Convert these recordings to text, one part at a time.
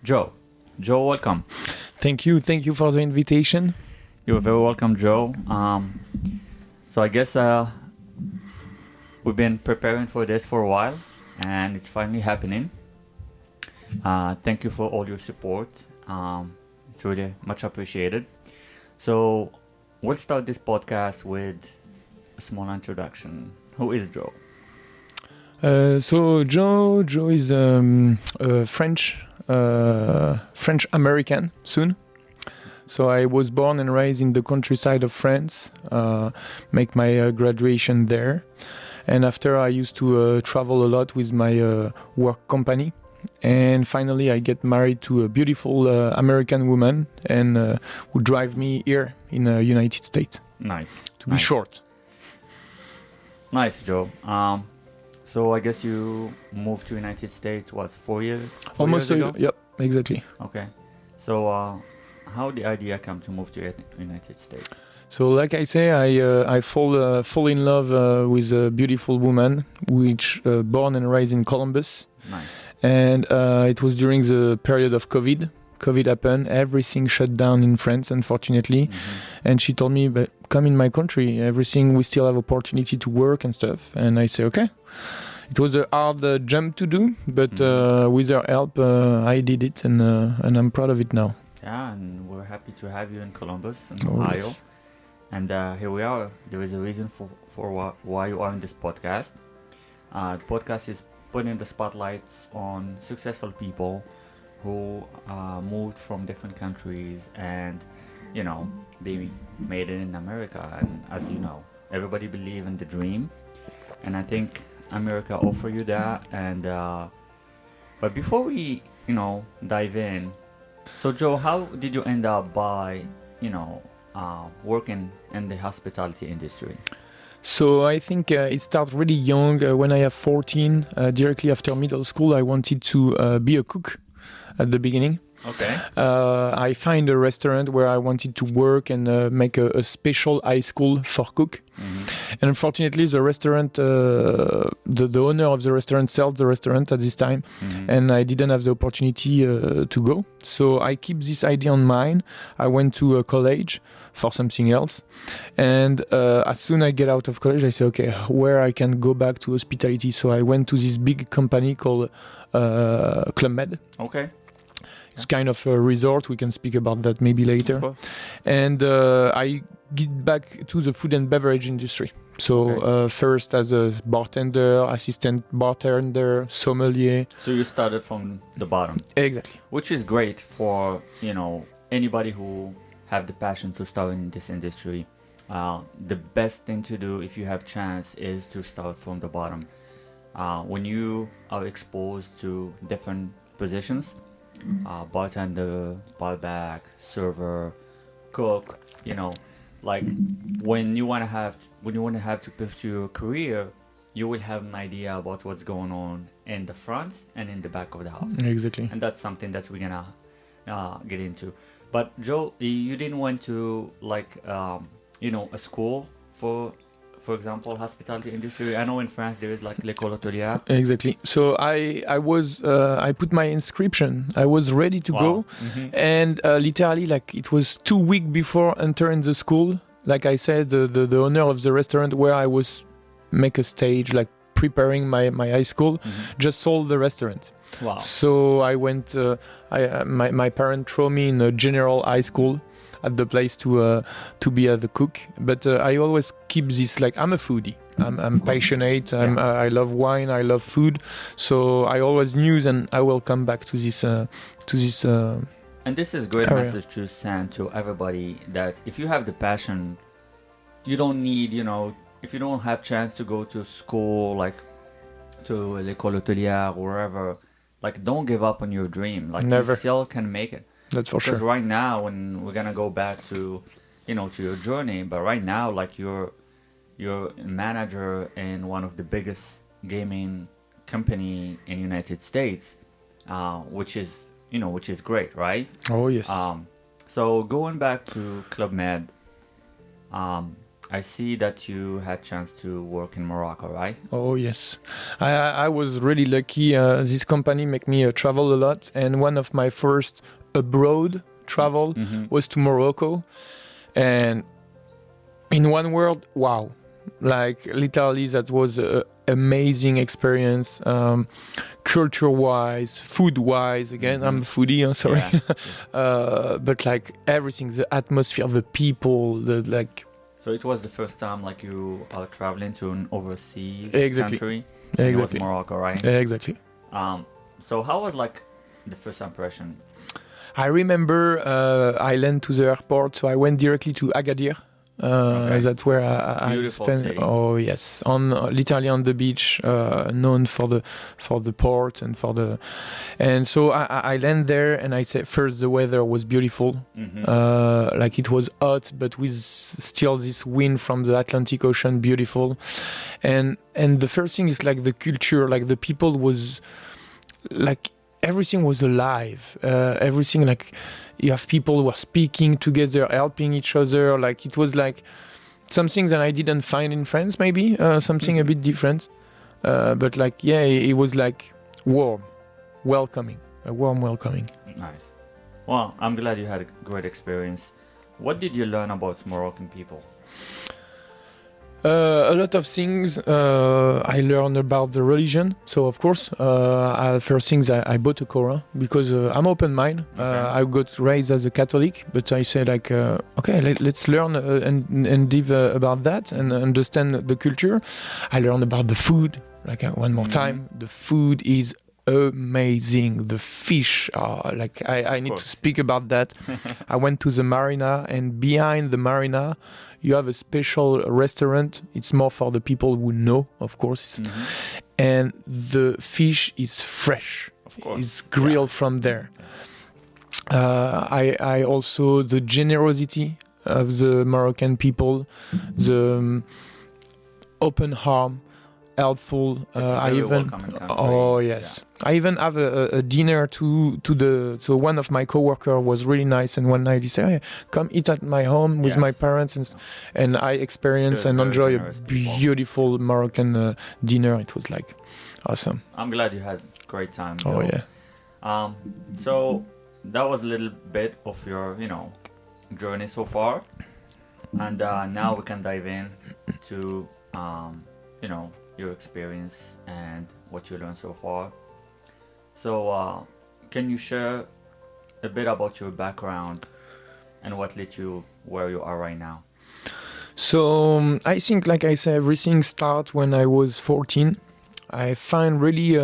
Joe. Joe, welcome. Thank you for the invitation. You're very welcome, Joe. So I guess we've been preparing for this for a while, and it's finally happening. Thank you for all your support. It's really much appreciated. So we'll start this podcast with a small introduction. Who is Joe? So Joe is a French American soon. So I was born and raised in the countryside of France, make my graduation there. And after I used to travel a lot with my work company. And finally I get married to a beautiful American woman and who drive me here in the United States. Nice. To be short. Nice, Joe. So I guess you moved to United States, 4 years? Almost 4 years ago? Yep, exactly. Okay. So how the idea come to move to United States? So like I say, I fall in love with a beautiful woman, which born and raised in Columbus. Nice. And it was during the period of COVID. COVID happened, everything shut down in France, unfortunately. Mm-hmm. And she told me, but come in my country, everything, we still have opportunity to work and stuff. And I say, okay. It was a hard jump to do, but with her help, I did it, and I'm proud of it now. Yeah, and we're happy to have you in Columbus, in Ohio. Yes. And here we are. There is a reason for why you are in this podcast. The podcast is putting the spotlights on successful people who moved from different countries and, they made it in America. And as you know, everybody believes in the dream. And I think America offer you that. And but before we, dive in, so Joe, how did you end up by, working in the hospitality industry? So I think it started really young. When I have 14, directly after middle school, I wanted to be a cook at the beginning. Okay. I find a restaurant where I wanted to work and make a special high school for cook. Mm-hmm. And unfortunately, the restaurant, the owner of the restaurant sold the restaurant at this time, and I didn't have the opportunity to go. So I keep this idea on mind. I went to a college for something else, and as soon as I get out of college, I say, okay, where I can go back to hospitality. So I went to this big company called Club Med. Okay. It's kind of a resort. We can speak about that maybe later. And I get back to the food and beverage industry. So first as a bartender, assistant bartender, sommelier. So you started from the bottom. Exactly. Which is great for, anybody who have the passion to start in this industry. The best thing to do if you have chance is to start from the bottom. When you are exposed to different positions, bartender, barback, server, cook, like when you want to have to pursue your career, you will have an idea about what's going on in the front and in the back of the house. Exactly. And that's something that we're gonna get into. But Joe, you didn't went to a school for example, hospitality industry. I know in France there is like l'école hôtelière. Exactly. So I put my inscription. I was ready to go, and literally it was 2 weeks before entering the school. Like I said, the owner of the restaurant where I was make a stage preparing my high school just sold the restaurant. Wow. So I went. My parents threw me in a general high school at the place to be the cook, but I always keep this I'm a foodie. I'm passionate. I love wine. I love food. So I always knew, and I will come back to this. And this is great area. Message to send to everybody that if you have the passion, you don't need if you don't have chance to go to school to l'école hôtelière or wherever, don't give up on your dream. Never. You still can make it. That's for sure. Because right now, when we're gonna go back to, to your journey, but right now, you're a manager in one of the biggest gaming company in United States, which is great, right? Oh yes. So going back to Club Med, I see that you had chance to work in Morocco, right? Oh yes, I was really lucky. This company make me travel a lot, and one of my first abroad travel was to Morocco. And in one word, wow! Like literally, that was an amazing experience. Culture-wise, food-wise. Again, I'm a foodie. I'm sorry, but like everything, the atmosphere, the people, the like. So it was the first time like you are traveling to an overseas Exactly. country. And it was Morocco, right? Exactly. So how was like the first impression? I remember I landed to the airport, so I went directly to Agadir. That's where I spent. City. Oh yes, on literally on the beach, known for the port and and so I land there, and I said first the weather was beautiful, like it was hot, but with still this wind from the Atlantic Ocean, beautiful, and the first thing is like the culture, like the people was like. Everything was alive. Everything like you have people who are speaking together, helping each other. Like it was like something that I didn't find in France. Maybe something a bit different. But like it was like warm, welcoming, a warm welcoming. Nice. Well, I'm glad you had a great experience. What did you learn about Moroccan people? A lot of things. I learned about the religion. So of course, first things I bought a Quran because I'm open-minded. I got raised as a Catholic, but I said like, okay, let's learn and dive about that and understand the culture. I learned about the food. Like one more time, the food is amazing. The fish are like I need to speak about that. I went to the marina, and behind the marina you have a special restaurant. It's more for the people who know, of course, and the fish is fresh. Of course, it's grilled from there. I also the generosity of the Moroccan people, the open arm, helpful. I even I even have a dinner so one of my coworker was really nice, and one night he said, hey, come eat at my home with my parents, and I experienced and enjoy a beautiful Moroccan dinner. It was like awesome. I'm glad you had a great time. Oh yeah. So that was a little bit of your journey so far, and now we can dive in to your experience and what you learned so far. So can you share a bit about your background and what led you where you are right now? So I think, like I said, everything started when I was 14. I find really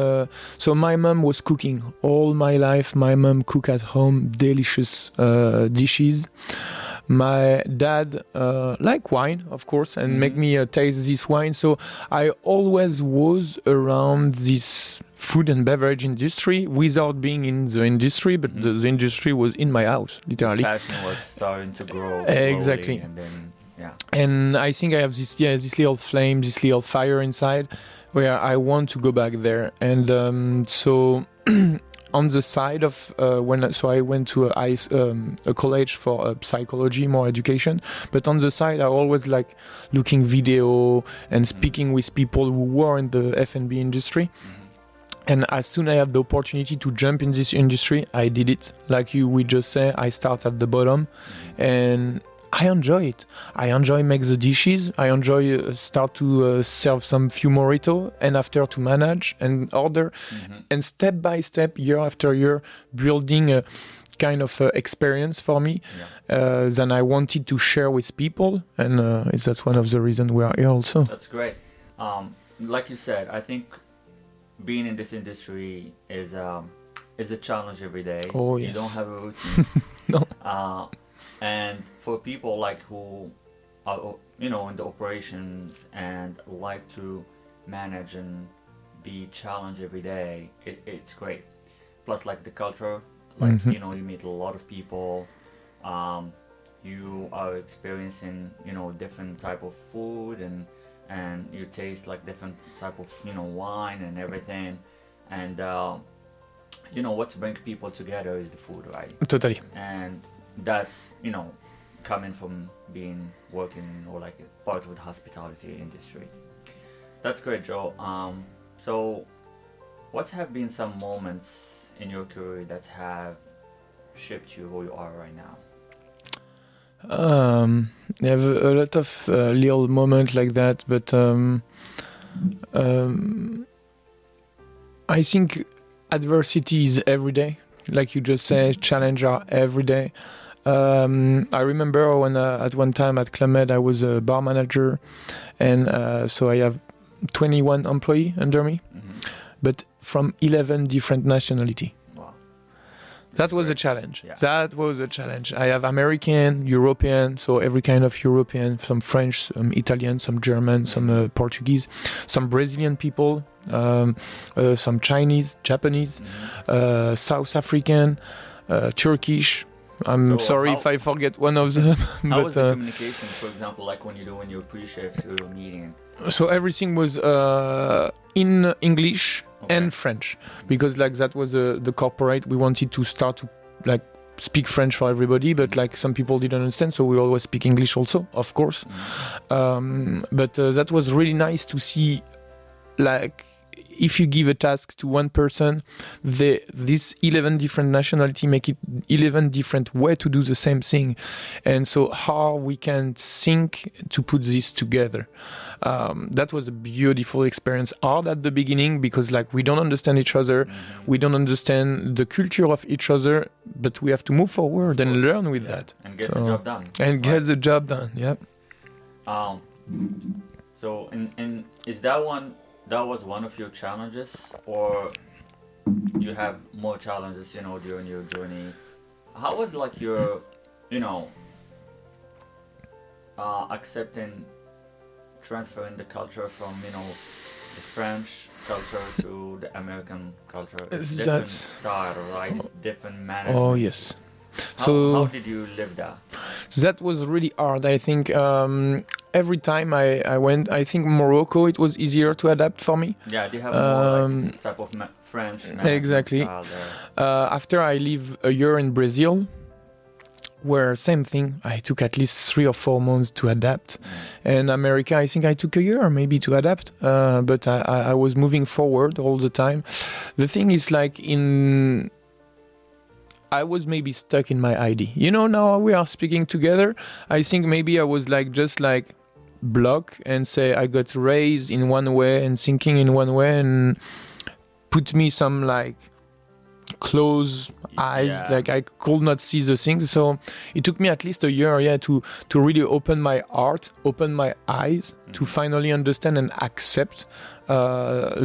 so my mom was cooking all my life. My mom cook at home delicious dishes. My dad like wine, of course, and make me taste this wine. So I always was around this food and beverage industry without being in the industry, but the industry was in my house, literally. The passion was starting to grow exactly, and then and I think I have this little flame, this little fire inside, where I want to go back there, and so. On the side of I went to a college for psychology, more education. But on the side, I always like looking video and speaking with people who were in the F&B industry. And as soon as I had the opportunity to jump in this industry, I did it. Like we just say, I start at the bottom, and I enjoy it. I enjoy make the dishes. I enjoy start to serve some few mojito, and after to manage and order, and step by step, year after year, building a kind of experience for me. Then I wanted to share with people, and that's one of the reasons we are here also. That's great. Like you said, I think being in this industry is a challenge every day. Oh yes. You don't have a routine. No. And for people like who are in the operation and like to manage and be challenged every day, it's great. Plus like the culture, like you meet a lot of people, you are experiencing different type of food, and you taste like different type of wine and everything, and what's bring people together is the food, right? Totally. And that's coming from being working or like part of the hospitality industry. That's great, Joe. So what have been some moments in your career that have shaped you who you are right now? I have a lot of little moments like that, but I think adversity is every day. Like you just said, challenge are every day. I remember when at one time at Club Med I was a bar manager, and so I have 21 employees under me, but from 11 different nationality. That was a challenge. Yeah. That was a challenge. I have American, European, so every kind of European, some French, some Italian, some German, some Portuguese, some Brazilian people, some Chinese, Japanese, South African, Turkish. I'm sorry if I forget one of them. How was the communication, for example, like when you're doing your pre-shift or your meeting? So everything was in English and French, because like that was the corporate. We wanted to start to like speak French for everybody, but like some people didn't understand, so we always speak English also, of course. But that was really nice to see, like, if you give a task to one person, this 11 different nationality make it 11 different way to do the same thing. And so how we can think to put this together. That was a beautiful experience. Hard at the beginning because like we don't understand each other. We don't understand the culture of each other, but we have to move forward and learn with that. And get the job done. And get the job done, yeah. So, and is that was one of your challenges, or you have more challenges, during your journey? How was like your, transferring the culture from, the French culture to the American culture? It's different style, right? It's different management. Oh, yes. How did you live that? That was really hard. I think every time I went, I think Morocco, it was easier to adapt for me. Yeah, they have more like, type of French exactly. style there. After I live a year in Brazil, where same thing, I took at least 3 or 4 months to adapt. And America, I think I took a year maybe to adapt. But I was moving forward all the time. The thing is like I was maybe stuck in my ID. Now we are speaking together. I think maybe I was like just like block and say I got raised in one way and thinking in one way and put me some like closed eyes, like I could not see the things. So it took me at least a year, to really open my heart, open my eyes, to finally understand and accept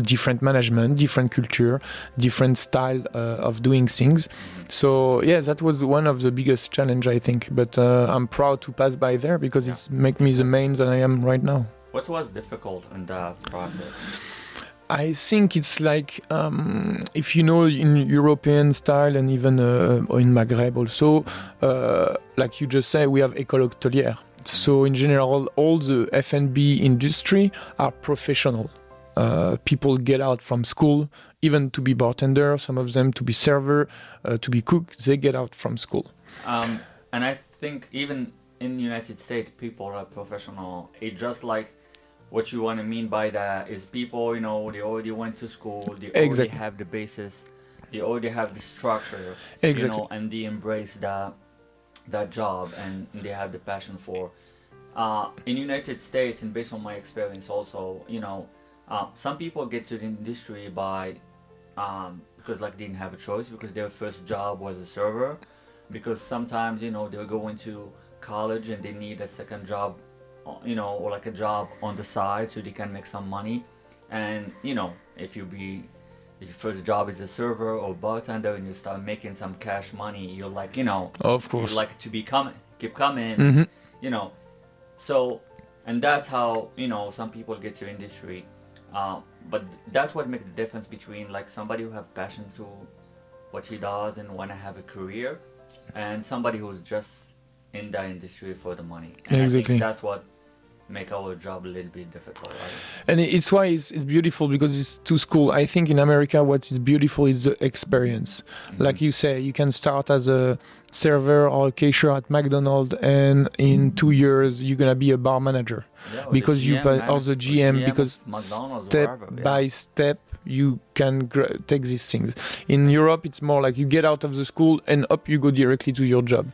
different management, different culture, different style of doing things. So that was one of the biggest challenge, I think. But I'm proud to pass by there because it's make me the man that I am right now. What was difficult in that process? I think it's like, if in European style and even in Maghreb also, like you just said, we have école hôtelière. So in general, all the F&B industry are professional. People get out from school, even to be bartender, some of them to be server, to be cook, they get out from school. And I think even in the United States, people are professional. It's just like, what you want to mean by that is people, they already went to school, they already have the basis, they already have the structure, and they embrace that job and they have the passion for. In the United States, and based on my experience also, some people get to the industry by because like they didn't have a choice, because their first job was a server, because sometimes they're going to college and they need a second job, or like a job on the side so they can make some money. And if your first job is a server or bartender and you start making some cash money, you're like, of course, you like to keep coming, so, and that's how some people get to industry. But that's what makes the difference between like somebody who have passion to what he does and want to have a career, and somebody who's just in that industry for the money. And I think that's what make our job a little bit difficult, right? And it's why it's beautiful, because it's to school. I think in America what is beautiful is the experience. Like you say, you can start as a server or a cashier at McDonald's, and in 2 years you're gonna be a bar manager, Yeah, or because the you GM, or the GM, because of McDonald's or step wherever. by step you can take these things. In Europe it's more like you get out of the school and up you go directly to your job.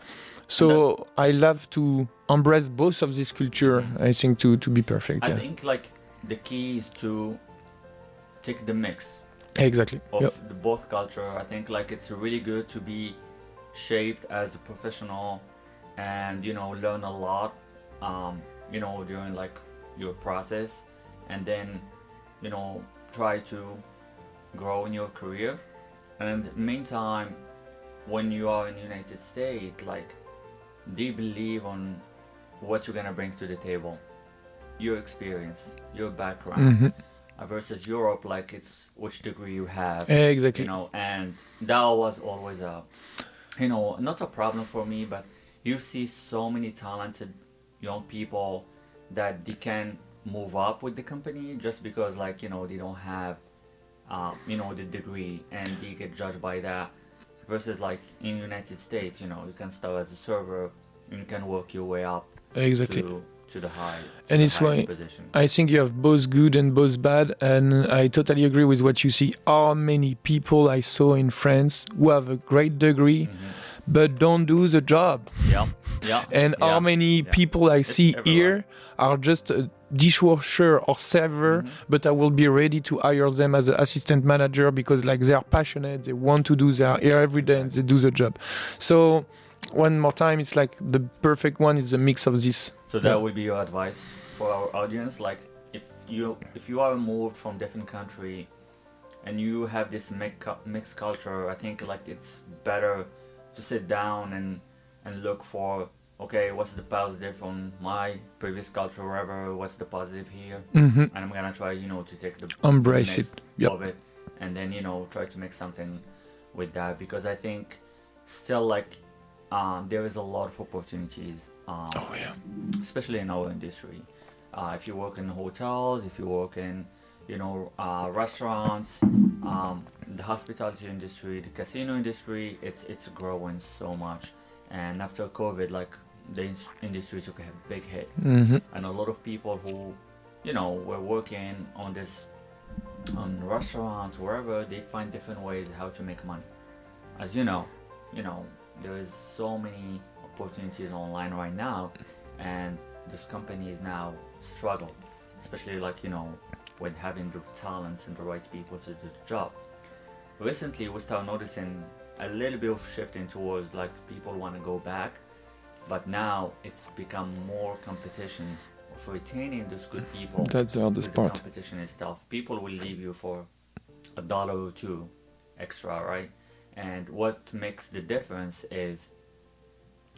So I love to embrace both of this culture. I think to be perfect. I think like the key is to take the mix Exactly. of the both culture. I think like it's really good to be shaped as a professional and learn a lot during like your process, and then try to grow in your career. And in the meantime, when you are in the United States, like, do you believe on what you're gonna bring to the table, your experience, your background, versus Europe, like it's which degree you have, Exactly. And that was always a not a problem for me, but you see so many talented young people that they can move up with the company just because like they don't have the degree, and they get judged by that, versus like in United States, you can start as a server and you can work your way up Exactly. to the high and it's why position. I think you have both good and both bad, and I totally agree with what you see. How many people I saw in France who have a great degree but don't do the job? And how many people I see here are just a dishwasher or server, but I will be ready to hire them as an assistant manager because like they are passionate, they want to do, they are here every day and they do the job. So one more time, it's like the perfect one is a mix of this. So that would be your advice for our audience. Like if you are moved from different country and you have this mixed culture, I think like it's better to sit down and look for, okay, what's the positive from my previous culture, wherever, what's the positive here, and I'm gonna try to take the embrace mix it, of it, and then try to make something with that, because I think still like there is a lot of opportunities, especially in our industry. If you work in hotels, if you work in restaurants, the hospitality industry, the casino industry, it's growing so much. And after COVID, like the industry took a big hit, and a lot of people who were working on restaurants, wherever, they find different ways how to make money. As there is so many opportunities online right now, and this company is now struggle, especially like with having the talents and the right people to do the job. Recently we start noticing a little bit of shifting towards like people want to go back, but now it's become more competition of retaining those good people. That's the hardest part. The competition is tough. People will leave you for $1 or $2 extra, right? And what makes the difference is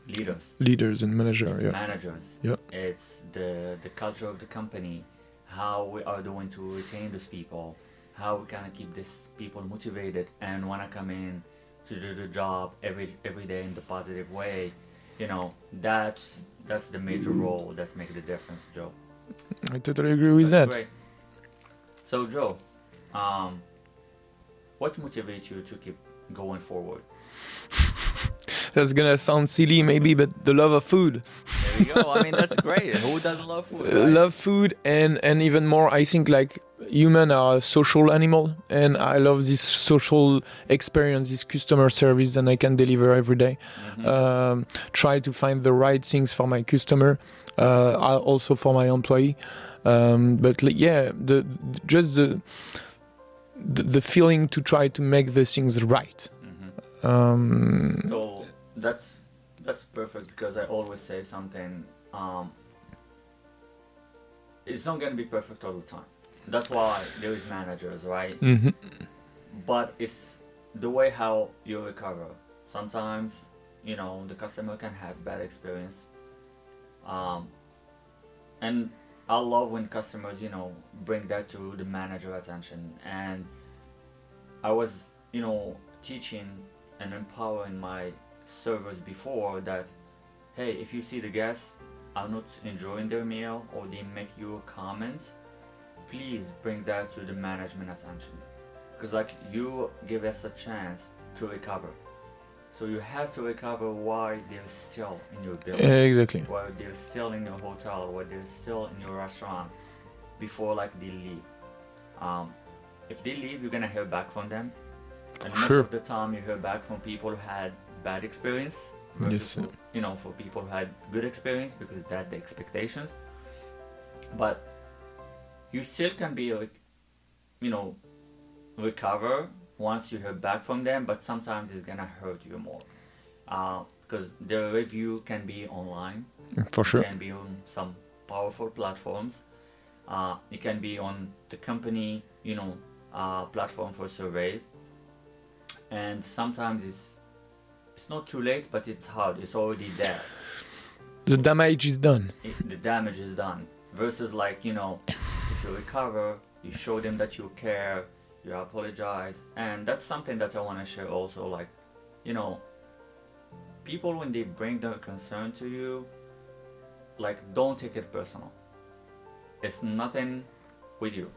leaders and managers. Managers. It's the culture of the company, how we are doing to retain those people, how we kind of keep these people motivated and want to come in to do the job every day in the positive way. That's the major role that's making the difference, Joe. I totally agree with that. Great. So Joe, what motivates you to keep going forward? That's gonna sound silly maybe, but the love of food. There you go. I mean, that's great. Who doesn't love food, right? Love food, and even more, I think like humans are a social animal, and I love this social experience, this customer service that I can deliver every day. Try to find the right things for my customer, also for my employee. But like, the feeling to try to make the things right. So that's perfect, because I always say something. It's not gonna be perfect all the time. That's why there is managers, right? But it's the way how you recover. Sometimes the customer can have bad experience, and I love when customers bring that to the manager attention. And I was teaching and empowering my servers before that, hey, if you see the guest, are not enjoying their meal or they make you comments, please bring that to the management attention, because like you give us a chance to recover. So you have to recover why they're still in your building, Exactly. why they're still in your hotel, why they're still in your restaurant before like they leave. If they leave, you're gonna hear back from them, and most Sure. of the time you hear back from people who had bad experience versus Yes. for people who had good experience, because that's the expectations. But you still can be like, recover once you hear back from them, but sometimes it's gonna hurt you more, because the review can be online, For sure. it can be on some powerful platforms, it can be on the company platform for surveys, and sometimes it's not too late, but it's hard, it's already there. The damage is done. The damage is done, versus like if you recover, you show them that you care, you apologize. And that's something that I want to share also, like people, when they bring their concern to you, like, don't take it personal. It's nothing with you.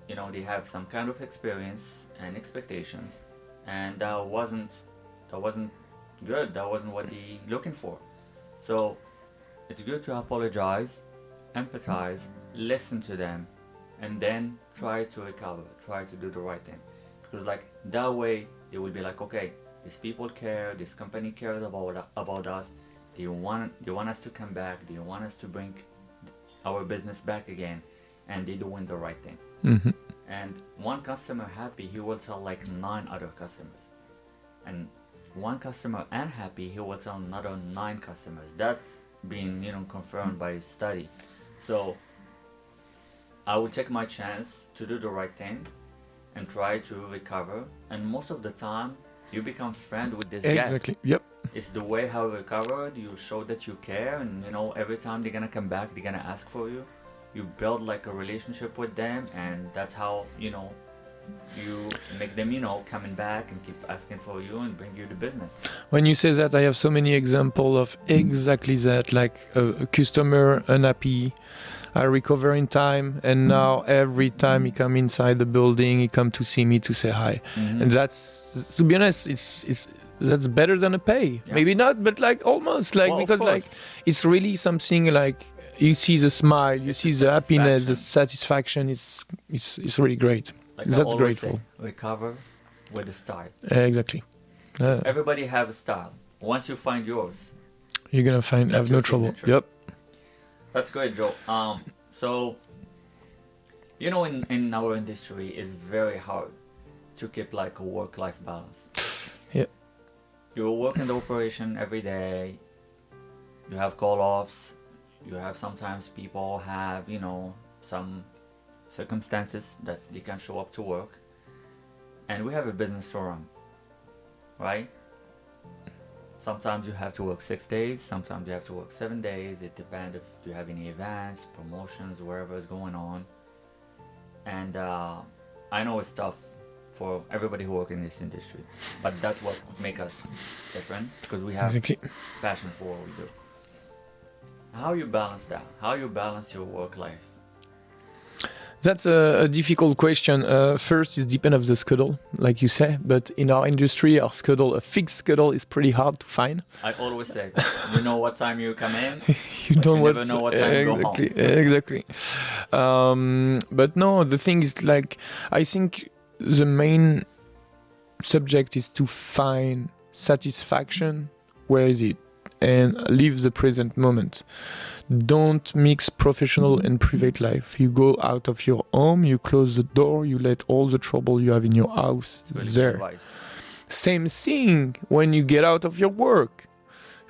They have some kind of experience and expectations, and that wasn't good, that wasn't what they looking for. So it's good to apologize, empathize, listen to them, and then try to recover, try to do the right thing. Because like that way they will be like, okay, these people care, this company cares about us, they want us to come back, they want us to bring our business back again, and they're doing the right thing. Mm-hmm. And one customer happy, he will tell like 9 other customers, and one customer unhappy, he will tell another 9 customers. That's being confirmed by study. So I will take my chance to do the right thing and try to recover, and most of the time you become friend with this guest. Exactly. Yep. It's the way how you recovered, you show that you care, and every time they're gonna come back, they're gonna ask for you. You build like a relationship with them, and that's how you make them coming back and keep asking for you and bring you the business. When you say that, I have so many examples of exactly that, like a customer unhappy, I recover in time, and now every time he come inside the building, he come to see me to say hi. Mm-hmm. And that's, to be honest, that's better than a pay. Yeah. Maybe not, but like almost, like, Well, because like it's really something like you see the smile, you see the happiness, the satisfaction. It's really great. Like that's grateful. Recover with a style. Exactly. Everybody have a style. Once you find yours, you're gonna have no trouble. Yep. That's great, Joe. So in our industry, it's very hard to keep like a work-life balance. Yeah. You work in the operation every day. You have call-offs. You have sometimes people have some circumstances that they can show up to work, and we have a business to run, right? Sometimes you have to work 6 days, sometimes you have to work 7 days. It depends if you have any events, promotions, wherever is going on. And I know it's tough for everybody who works in this industry, but that's what makes us different, because we have passion for what we do. How you balance that? How you balance your work life? That's a difficult question. First, it depends on the schedule, like you say. But in our industry, a fixed schedule is pretty hard to find. I always say, you know what time you come in, you don't never know what time you go home. Exactly. But no, the thing is, like, I think the main subject is to find satisfaction. Where is it? And live the present moment. Don't mix professional and private life. You go out of your home, you close the door, you let all the trouble you have in your house there. Same thing when you get out of your work.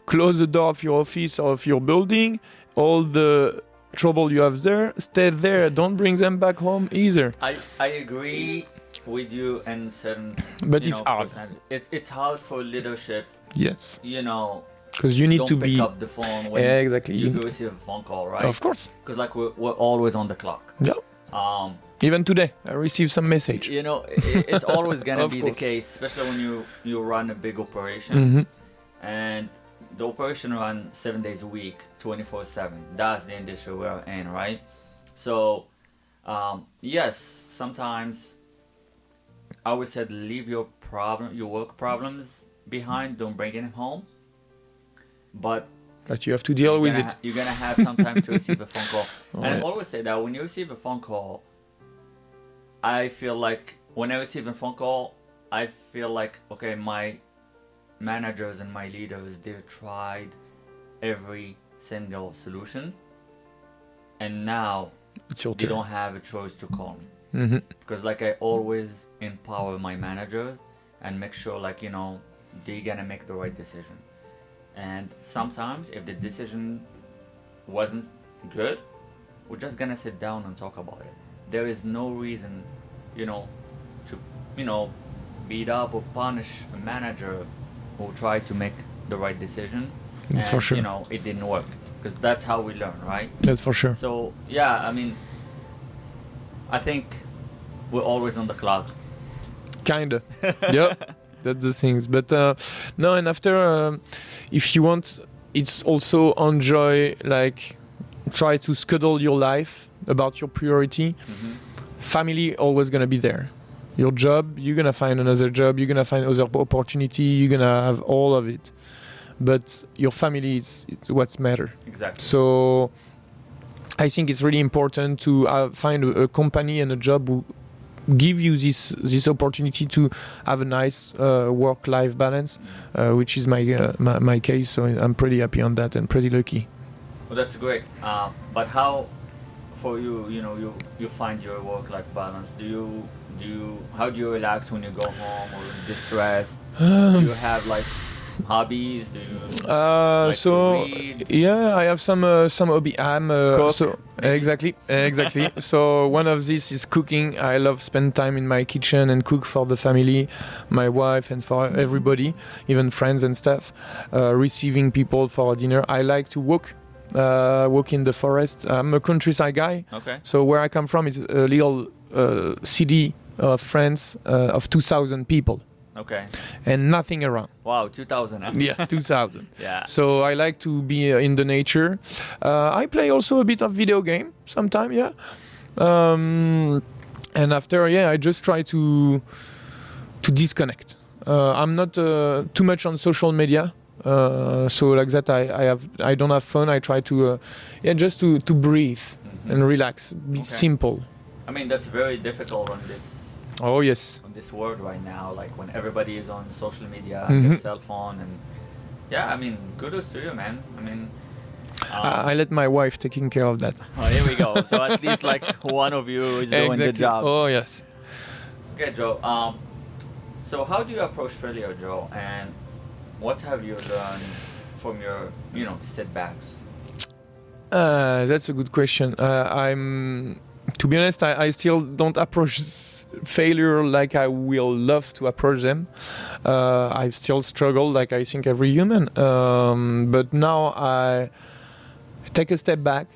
Close the door of your office or of your building, all the trouble you have there, stay there. Don't bring them back home either. I agree with you in certain... But it's hard. It's hard for leadership. Yes. Because you need to pick up the phone when you receive a phone call, right? Of course. Because like we're always on the clock. Yeah. Even today, I received some message. It's always gonna be the case, especially when you run a big operation. Mm-hmm. And the operation run 7 days a week, 24/7. That's the industry we're in, right? So, yes, sometimes I would say leave your work problems behind. Don't bring them home. But you have to deal with it. You're gonna have some time to receive a phone call. Oh, And yeah. I always say that when you receive a phone call, I feel like when I receive a phone call, I feel like, okay, my managers and my leaders, they tried every single solution, and now It's your they turn. don't have a choice to call me. Mm-hmm. Because like I always empower my manager and make sure like, you know, they're gonna make the right decision. And sometimes if the decision wasn't good, we're just gonna sit down and talk about it. There is no reason, you know, to, you know, beat up or punish a manager who tried to make the right decision. That's and, for sure. You know, it didn't work. Because that's how we learn, right? That's for sure. So, yeah, I mean, I think we're always on the clock. Kinda. Yep. That's the things. But no, and after, if you want, it's also enjoy, like, try to schedule your life about your priority. Mm-hmm. Family always gonna be there. Your job, you're gonna find another job, you're gonna find other opportunity, you're gonna have all of it. But your family is it's what's matter. Exactly. So I think it's really important to find a company and a job who give you this opportunity to have a nice work-life balance, which is my case. So I'm pretty happy on that and pretty lucky. Well, that's great. But how, for you, you know, you find your work-life balance? How do you relax when you go home or in distress? Do you have like hobbies? Do you like so to read? yeah, I have some hobby. I'm Cook, so exactly. So one of these is cooking. I love spend time in my kitchen and cook for the family, my wife, and for everybody, even friends and stuff. Receiving people for dinner. I like to walk in the forest. I'm a countryside guy. Okay. So where I come from, it's a little city of France of 2,000 people Okay. and nothing around. Wow, 2000. Huh? Yeah, 2,000. Yeah. So I like to be in the nature. I play also a bit of video game sometime, yeah. And after, yeah, I just try to disconnect. I'm not too much on social media. So like that, I don't have fun. I try to, just to breathe and relax. Be simple. I mean, that's very difficult on this Oh yes. world right now. Like when everybody is on social media, Mhm. their cell phone, and yeah, I mean, kudos to you, man. I mean, I let my wife taking care of that. oh, here we go. So at least like one of you is doing the Exactly. job. Oh yes. Okay, Joe. So how do you approach failure, Joe? And what have you learned from your, you know, setbacks? That's a good question. To be honest, I still don't approach failure like I will love to approach them. I still struggle, like I think every human. But now I take a step back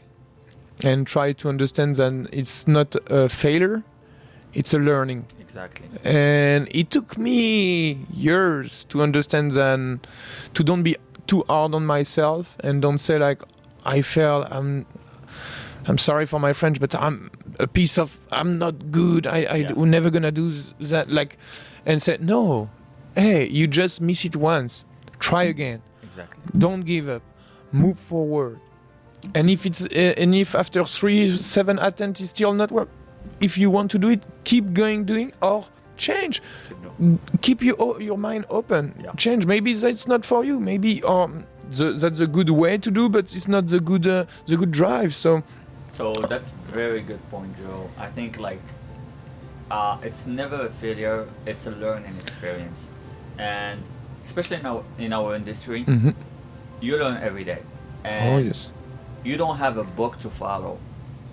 and try to understand that it's not a failure, it's a learning. Exactly. And it took me years to understand that to don't be too hard on myself and don't say like I failed. I'm sorry for my French, but I'm not good. I'm never gonna do that. Like, and said no. Hey, you just miss it once. Try again. Exactly. Don't give up. Move forward. And if after 7 attempts it still not work, if you want to do it, keep doing or change. Keep your mind open. Yeah. Change. Maybe that's not for you. Maybe that's a good way to do, but it's not the good drive. So that's very good point, Joe. I think like it's never a failure; it's a learning experience, and especially in our industry, you learn every day. And oh yes. You don't have a book to follow.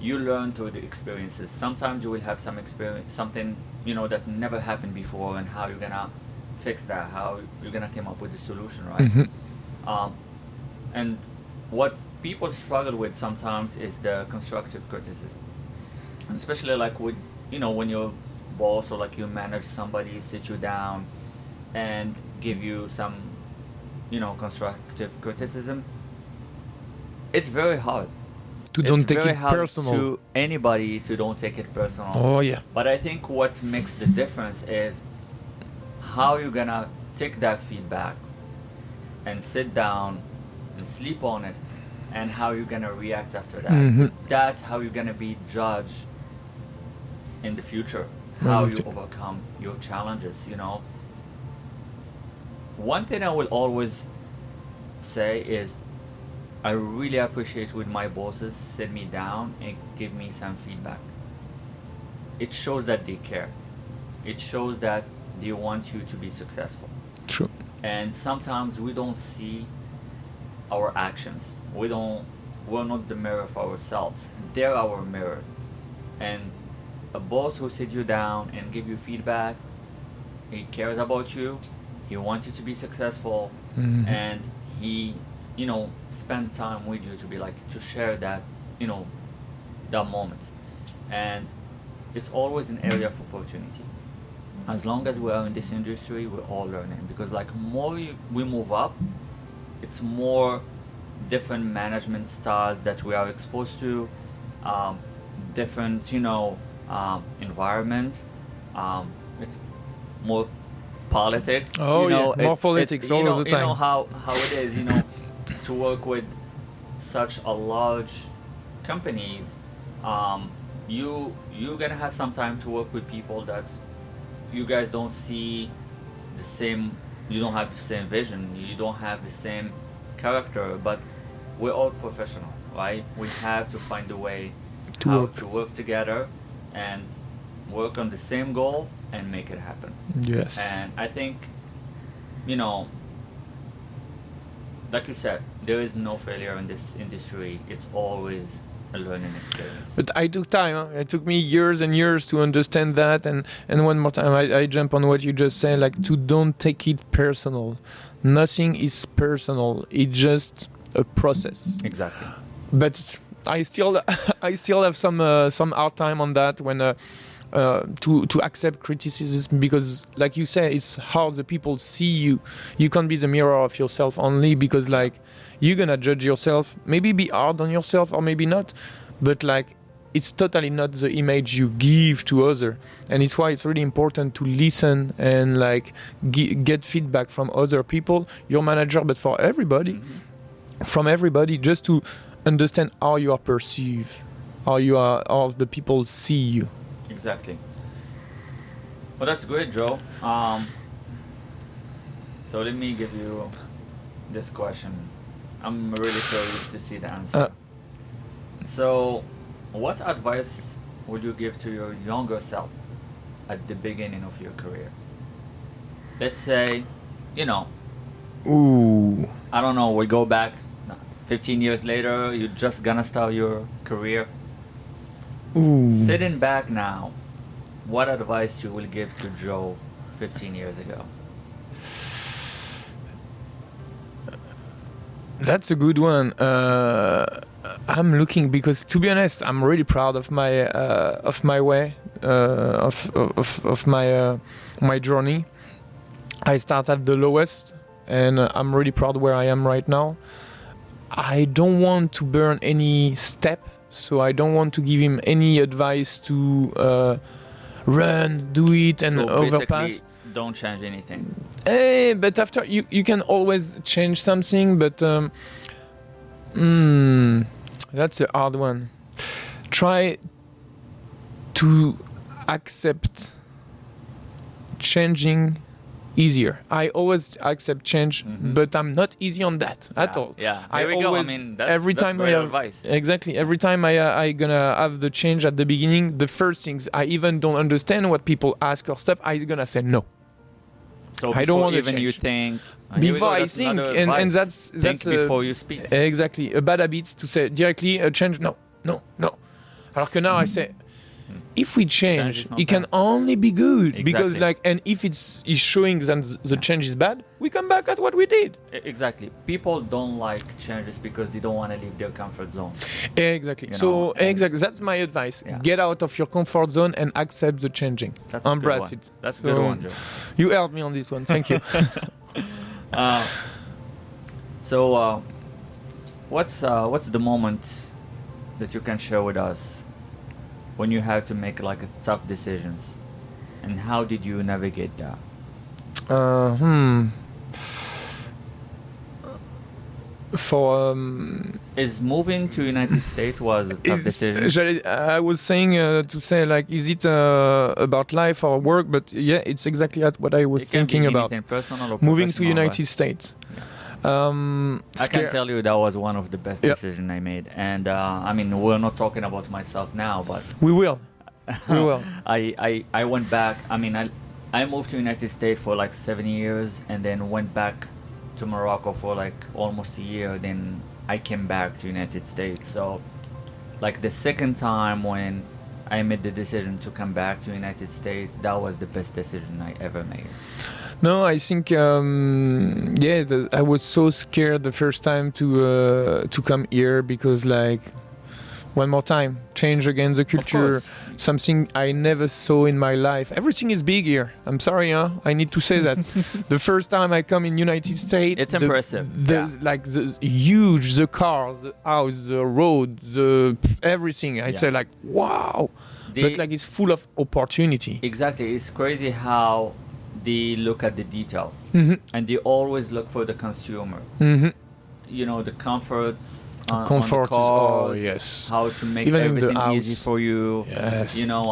You learn through the experiences. Sometimes you will have some experience, something that never happened before, and how you're gonna fix that, how you're gonna come up with a solution, right? And what people struggle with sometimes is the constructive criticism, and especially like with when your boss or like you manage somebody sit you down and give you some constructive criticism, it's very hard. To don't take very it hard personal. to anybody to don't take it personal. Oh yeah. But I think what makes the difference is how you're gonna take that feedback and sit down and sleep on it, and how you're gonna react after that. Mhm. That's how you're gonna be judged in the future. How you overcome your challenges. One thing I will always say is, I really appreciate when my bosses sit me down and give me some feedback. It shows that they care. It shows that they want you to be successful. True. And sometimes we don't see our actions. We're not the mirror for ourselves. They're our mirror. And a boss who sits you down and give you feedback, he cares about you. He wants you to be successful, and he, spend time with you to share that, that moment. And it's always an area of opportunity. As long as we are in this industry, we're all learning, because more we move up, it's more different management styles that we are exposed to, different, environment. It's more politics. More politics all of the time. You know how it is, to work with such a large companies. You're gonna have some time to work with people that you guys don't see the same. You don't have the same vision. You don't have the same character. But we're all professional, right? We have to find a way to work together and work on the same goal and make it happen. Yes. And I think, like you said, there is no failure in this industry. It's always a learning experience. But I took time. It took me years and years to understand that. And one more time, I jump on what you just said, to don't take it personal. Nothing is personal. It's just a process. Exactly. But I still have some hard time on that when to accept criticism, because like you say, it's how the people see you. You can't be the mirror of yourself only, because you're gonna judge yourself, maybe be hard on yourself or maybe not, but it's totally not the image you give to others. And it's why it's really important to listen and get feedback from other people, your manager, but for everybody, from everybody, just to understand how you are perceived, how the people see you. Exactly. Well, that's great, Joe. So let me give you this question. I'm really curious to see the answer. So, what advice would you give to your younger self at the beginning of your career? Let's say, Ooh. I don't know, we go back 15 years later, you're just gonna start your career. Ooh. Sitting back now, what advice you will give to Joe 15 years ago? That's a good one. I'm looking, because to be honest, I'm really proud of my way of my journey. I started at the lowest, and I'm really proud where I am right now. I don't want to burn any step, so I don't want to give him any advice to run, do it, and overpass. Don't change anything. But after you can always change something, but that's a hard one. Try to accept changing easier. I always accept change, but I'm not easy on that at all. Yeah, there we go. I mean, that's great advice. Exactly. Every time I gonna have the change at the beginning, the first things I even don't understand what people ask or stuff, I gonna say no. So I don't want to even change. You think before I think, and that's before you speak. Exactly, a bad habit to say directly a change. No. Alors que now I say, if we change it can only be good. Exactly. Because and if it's showing that the change is bad, we come back at what we did. Exactly. People don't like changes because they don't want to leave their comfort zone. Exactly. Exactly, that's my advice. Yeah. Get out of your comfort zone and accept the changing. Embrace it. That's a good one, Joe. You helped me on this one. Thank you. So, what's the moment that you can share with us when you have to make like tough decisions, and how did you navigate that? For Is moving to United States was a tough decision? I was saying to say like, is it about life or work? But yeah, it's exactly what I was It can thinking be about. anything, personal or Moving to professional, United like- States. I can tell you that was one of the best Yeah. decisions I made. And I mean, we're not talking about myself now, but We will. We will. I went back. I mean, I moved to United States for like 7 years, and then went back to Morocco for like almost a year. Then I came back to United States. So, like the second time when I made the decision to come back to United States, that was the best decision I ever made. No, I think I was so scared the first time to come here because like one more time change again the culture, course. something I never saw in my life. Everything is big here. I'm sorry, I need to say that. The first time I come in United States, It's impressive. Like the huge, the cars, the house, the road, the everything. I'd Yeah. say like wow, but like it's full of opportunity. Exactly. It's crazy how they look at the details, and they always look for the consumer. You know, the comforts. Comfort on the is cars, yes. how to make Even in the everything easy house. for you. Yes. You know,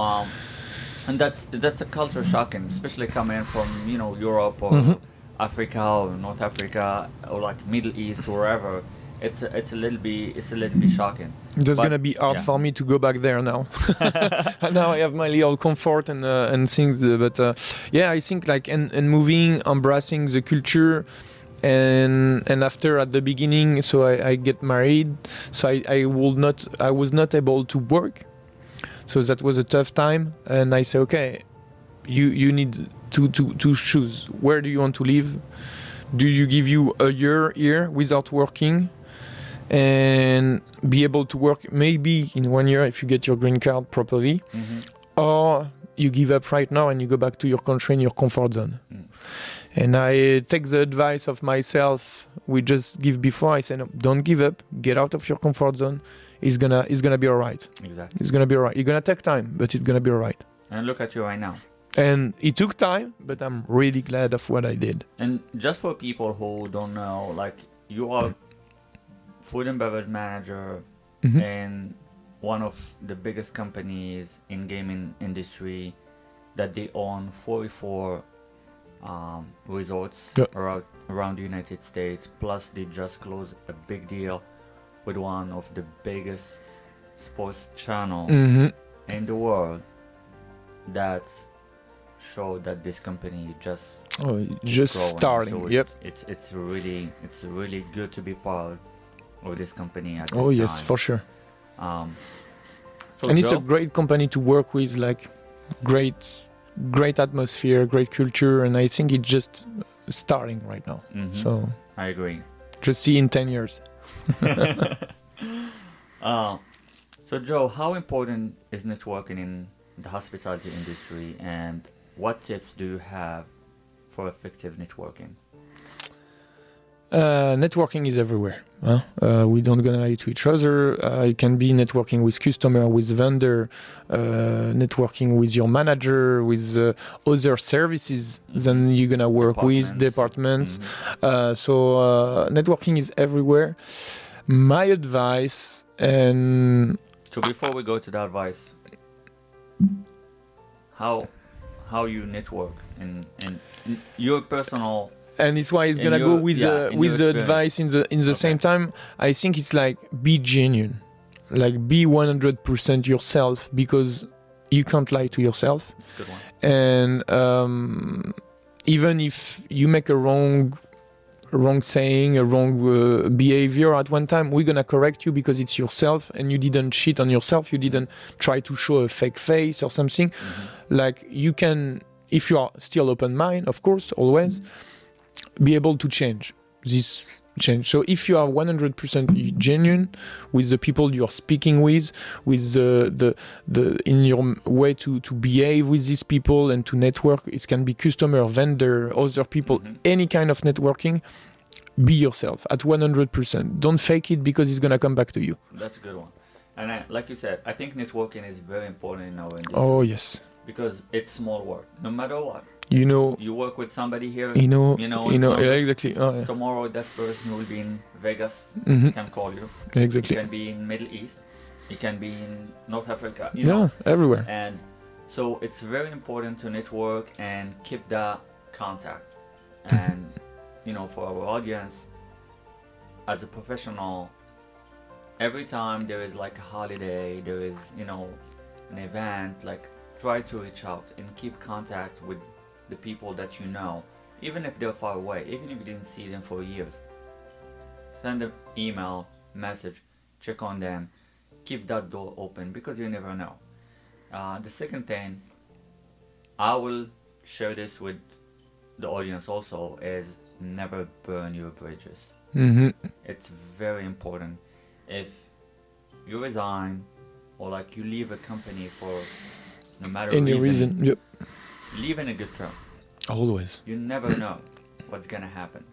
and that's a culture shocking, especially coming from Europe or Africa or North Africa or like Middle East, wherever. It's a little bit shocking. It's But, gonna be hard yeah. for me to go back there now. Now I have my little comfort and things, but yeah, I think like and moving, embracing the culture, and after at the beginning, so I get married, so I was not able to work, so that was a tough time, and I say okay, you need to choose where do you want to live. Do you give you a year here without working and be able to work maybe in 1 year if you get your green card properly, or you give up right now and you go back to your country in your comfort zone. And I take the advice of myself we just give before. I say no, don't give up, get out of your comfort zone. It's gonna be all right. Exactly. It's gonna be all right. It's gonna take time, but it's gonna be all right. And look at you right now. And it took time, but I'm really glad of what I did. And just for people who don't know, like you are food and beverage manager in one of the biggest companies in gaming industry, that they own 44 resorts around the United States. Plus, they just closed a big deal with one of the biggest sports channel in the world. That show that this company just Just growing. starting. So Yep. it's really good to be part of this company at this Oh yes, time. for sure. So And it's a Joe, great company to work with, like great atmosphere, great culture, and I think it's just starting right now. So I agree. just see in 10 years. So Joe, how important is networking in the hospitality industry, and what tips do you have for effective networking? Networking is everywhere. We don't gonna lie to each other. It can be networking with customer, with vendor, networking with your manager, with other services than you're gonna work with, departments. So networking is everywhere. My advice, and So before we go to the advice, how you network in your personal. and it's why it's In gonna your- go with yeah, in with your the experience. advice in the same time. I think it's like be genuine, like be 100% yourself, because you can't lie to yourself. That's a good one. And even if you make a wrong saying, a wrong behavior at one time, we're gonna correct you because it's yourself and you didn't cheat on yourself. You didn't try to show a fake face or something. Like you can, if you are still open mind, of course, always be able to change this change. So if you are 100% genuine with the people you're speaking with the in your way to behave with these people and to network, it can be customer, vendor, other people, any kind of networking, be yourself at 100%. Don't fake it because it's gonna come back to you. That's a good one. And like you said, I think networking is very important in our industry. Oh yes. Because it's small work. No matter what. You work with somebody here. Yeah, exactly. Oh, yeah. Tomorrow, that person will be in Vegas. Mm-hmm. He can call you. Exactly. He can be in Middle East. He can be in North Africa. Everywhere. And so it's very important to network and keep that contact. And for our audience, as a professional, every time there is like a holiday, there is an event, like try to reach out and keep contact with the people that you know, even if they're far away, even if you didn't see them for years. Send an email, message, check on them, keep that door open because you never know. The second thing, I will share this with the audience also, is never burn your bridges. Mm-hmm. It's very important. If you resign or like you leave a company for no matter any reason, yep. Leave in a good term. Always. You never know what's gonna happen.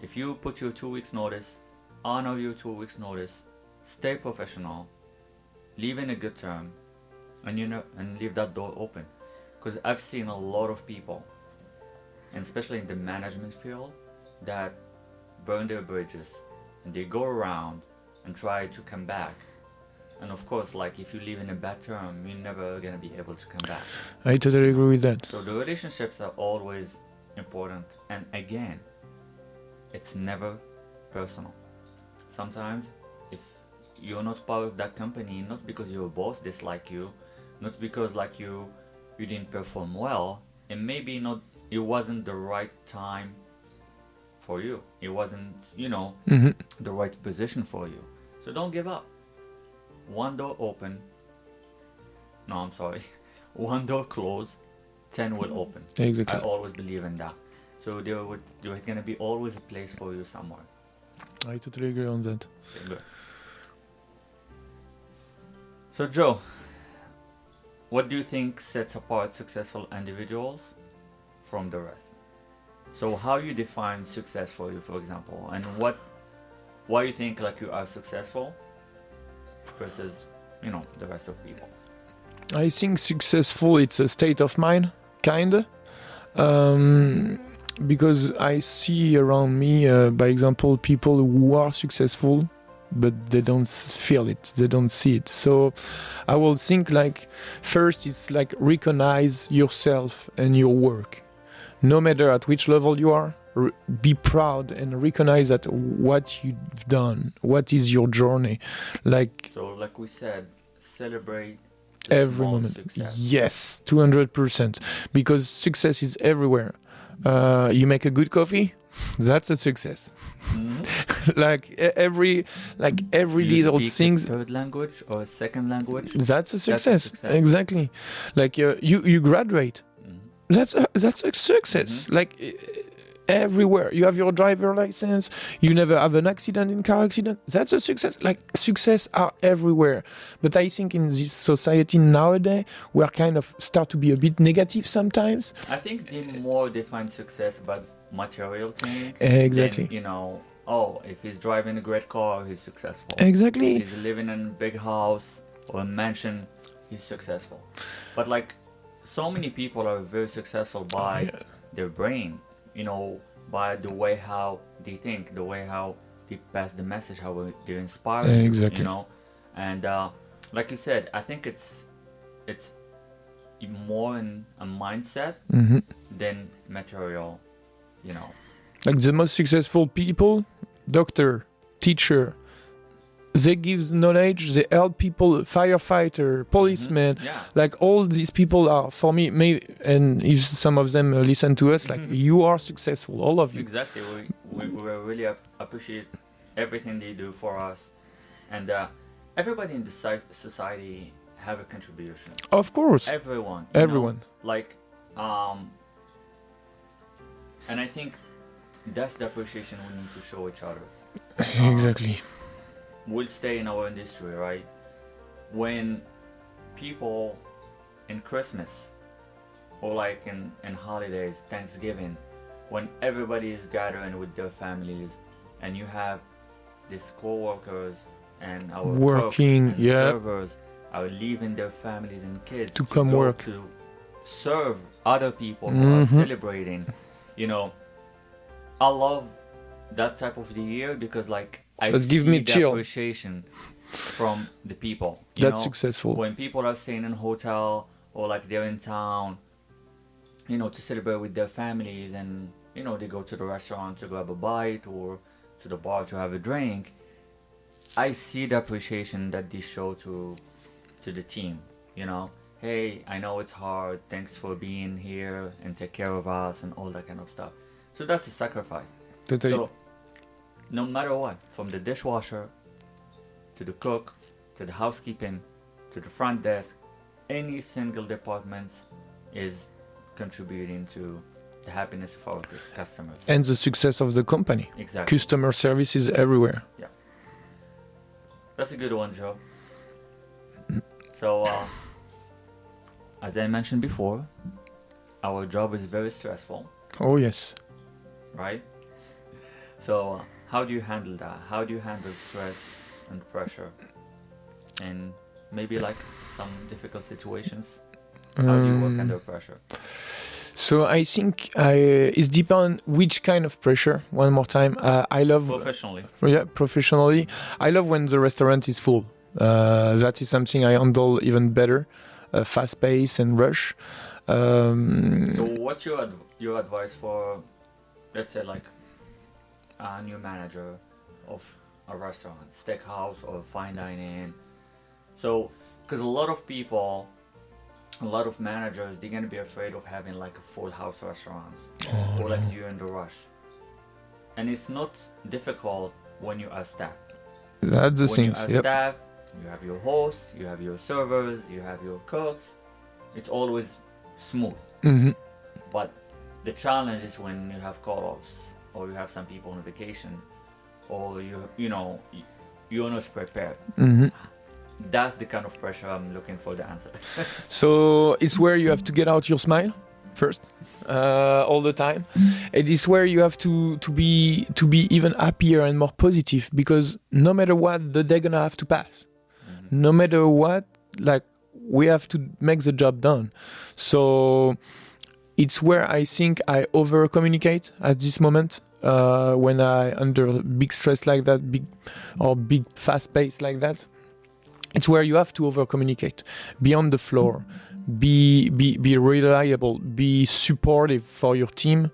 If you put your 2 weeks notice, honor your 2 weeks notice, stay professional, leave in a good term, and leave that door open. Because I've seen a lot of people, and especially in the management field, that burn their bridges and they go around and try to come back. And of course, like if you leave in a bad term, you're never gonna be able to come back. I totally agree with that. So the relationships are always important. And again, it's never personal. Sometimes if you're not part of that company, not because your boss dislike you, not because like you didn't perform well, and maybe it wasn't the right time for you. It wasn't, the right position for you. So don't give up. One door open. No, I'm sorry. One door closed, 10 will open. Exactly. I always believe in that. So there's gonna be always a place for you somewhere. I totally agree on that. Okay, good. So Joe, what do you think sets apart successful individuals from the rest? So how you define success for you, for example, and why you think like you are successful versus the rest of people? I think successful, it's a state of mind, kinda. Because I see around me, by example, people who are successful, but they don't feel it, they don't see it. So I will think like, first it's like recognize yourself and your work. No matter at which level you are, be proud and recognize that what you've done, what is your journey. So like we said, celebrate every moment. Success. Yes, 200%. Because success is everywhere. You make a good coffee, that's a success. Mm-hmm. every little thing. Third language or second language. That's a success. Exactly. Like you graduate. Mm-hmm. That's a success. Mm-hmm. Everywhere you have your driver license, you never have an accident in car accident, that's a success. Success are everywhere. But I think in this society nowadays we are kind of start to be a bit negative sometimes. I think they more define success by material things. Exactly. Than, if he's driving a great car, he's successful. Exactly. If he's living in a big house or a mansion, he's successful. But so many people are very successful by their brain. By the way how they think, the way how they pass the message, how they inspire you, exactly. And like you said, I think it's more in a mindset mm-hmm. than material, Like the most successful people, doctor, teacher, they give knowledge, they help people, firefighter, policeman. Mm-hmm. Yeah. Like all these people are, for me, maybe, and if some of them listen to us, like you are successful, all of you. Exactly. We really appreciate everything they do for us. And everybody in the society have a contribution. Of course. Everyone. And I think that's the appreciation we need to show each other. Exactly. We'll stay in our industry, right? When people in Christmas or in holidays, Thanksgiving, when everybody is gathering with their families, and you have these co-workers and our Working, cooks and servers are leaving their families and kids to come go work, to serve other people who are celebrating. You know, I love that type of the year because like I that see give me the chill. appreciation from the people. You That's know? successful. When people are staying in a hotel or like they're in town, you know, to celebrate with their families, and you know they go to the restaurant to grab a bite or to the bar to have a drink. I see the appreciation that they show to the team. You know, hey, I know it's hard. Thanks for being here and take care of us and all that kind of stuff. So that's a sacrifice. Totally. So no matter what, from the dishwasher to the cook to the housekeeping to the front desk, any single department is contributing to the happiness of our customers And the success of the company. Exactly. Customer service is everywhere. Yeah, that's a good one, Joe. So as I mentioned before, our job is very stressful, Oh yes. right? So how do you handle that? How do you handle stress and pressure and maybe like some difficult situations? How do you work under pressure? So I think it depends which kind of pressure. One more time, I love Professionally. professionally. I love when the restaurant is full. That is something I handle even better. Fast pace and rush. So what's your advice for, let's say, like a new manager of a restaurant, steakhouse or fine dining? So, because a lot of people, a lot of managers, they're gonna be afraid of having like a full house restaurant or like you're in the rush. And it's not difficult when you are staff. That's the When thing. you are staff, you have your hosts, you have your servers, you have your cooks. It's always smooth. Mm-hmm. But the challenge is when you have call-offs or you have some people on vacation or you're not prepared. Mm-hmm. That's the kind of pressure I'm looking for the answer. So it's where you have to get out your smile first, all the time. It is where you have to be even happier and more positive, because no matter what, the day gonna have to pass. Mm-hmm. No matter what, like, we have to make the job done. So it's where I think I over communicate at this moment, when I under big stress like that, big fast pace like that. It's where you have to over communicate, be on the floor, be reliable, be supportive for your team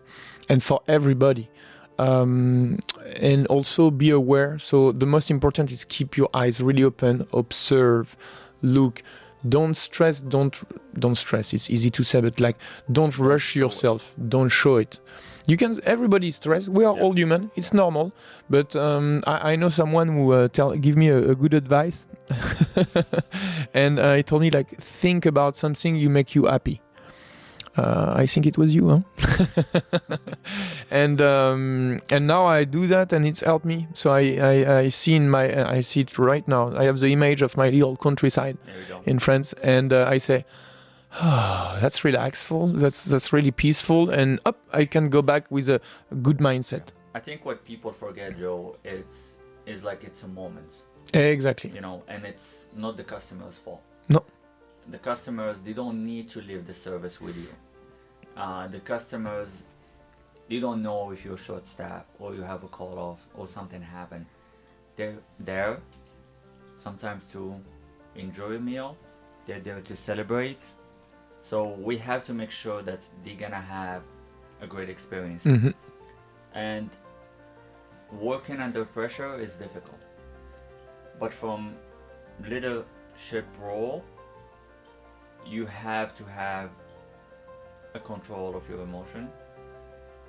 and for everybody, and also be aware. So the most important is keep your eyes really open, observe, look. Don't stress. Don't stress. It's easy to say, but like, don't rush yourself. Don't show it. You can. Everybody is stressed. We are all human. It's normal. But I know someone who give me a good advice, and he told me, like, think about something you make you happy. I think it was you, huh? And now I do that, and it's helped me. So I see I see it right now. I have the image of my little countryside in France, and I say, oh, that's relaxful. That's really peaceful, and up I can go back with a good mindset. I think what people forget, Joe, is like it's a moment. Exactly. You know, and it's not the customer's fault. No. The customers, they don't need to leave the service with you. The customers, they don't know if you're short staffed or you have a call off or something happened. They're there sometimes to enjoy a meal. They're there to celebrate. So we have to make sure that they're gonna have a great experience. Mm-hmm. And working under pressure is difficult. But from leadership role, you have to have a control of your emotion,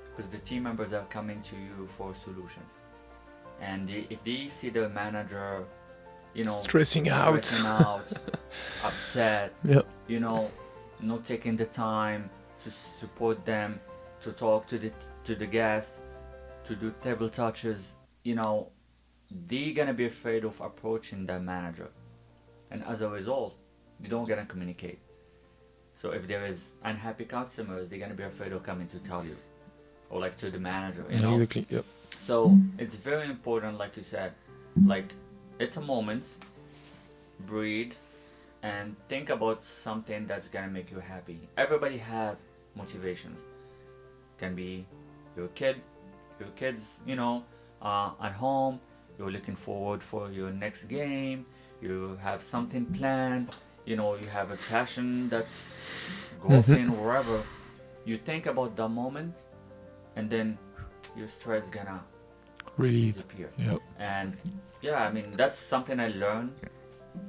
because the team members are coming to you for solutions. And if they see the manager, stressing out, upset, yep. Not taking the time to support them, to talk to the guests, to do table touches, they're gonna be afraid of approaching their manager, and as a result, they don't gonna communicate. So if there is unhappy customers, they're gonna be afraid of coming to tell you. or like to the manager, you know. Exactly. Yep. So it's very important, like you said, like it's a moment, breathe, and think about something that's gonna make you happy. Everybody have motivations. Can be your kids, you know, at home. You're looking forward for your next game. You have something planned. You know, you have a passion that golfing, wherever. You think about the moment, and then your stress gonna Relieved. disappear. Yep. And yeah, I mean that's something I learned,